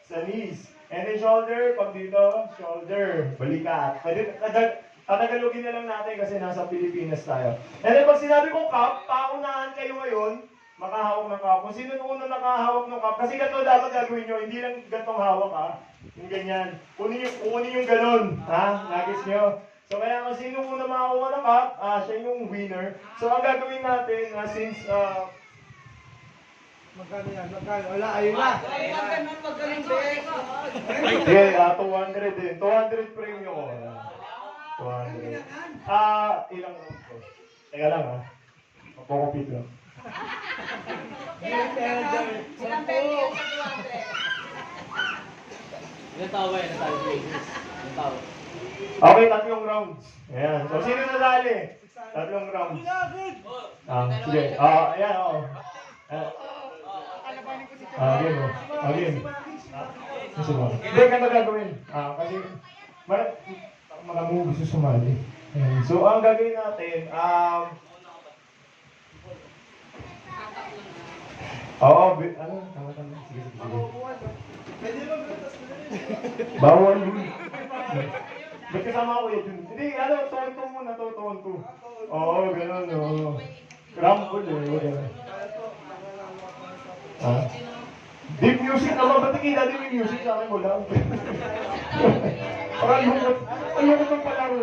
sa knees. And then shoulder, pag dito, shoulder, balikat. Pwede, tatagalogin na lang natin kasi nasa Pilipinas tayo. And then pag sinabi kong cup, paunahan kayo ngayon, makahawak ng cup. Kung sino yung unang nakahawak ng cup, kasi ganito dapat gagawin nyo, hindi lang gantong hawak ha. Yung ganyan. Kunin yung ganun. Ha? Nagis nyo. So kaya kung sino unang makakuha ng cup, siya yung winner. So ang gagawin natin, since Magkano yan? Magkano? Wala, ayun na. okay, 200 din. 200 premium ko. 200. Ilang round ko? Teka lang ha. Magkukupit lang. Ilang penny yung sa 200? Ilan tao ba yun? Ilan tao? Okay, 3 rounds. Ayan. So sino nadali? 3 rounds. Sige. Ayan o. Game o. Game. Kasi ba? Hindi, ganda gagawin. Kasi mga movies sa sumali. Ayan. So ang gagawin natin, ano? Tama. Sige. Bawal yun. Ba't kasama ako yun? Hindi, tuwan-tu muna, tuwan-tu. Oo, gano'n, oo. Rumble eh. Deep music naman, ba't nakita din yung music sa akin mo lang? Parang lungkot ng palaro.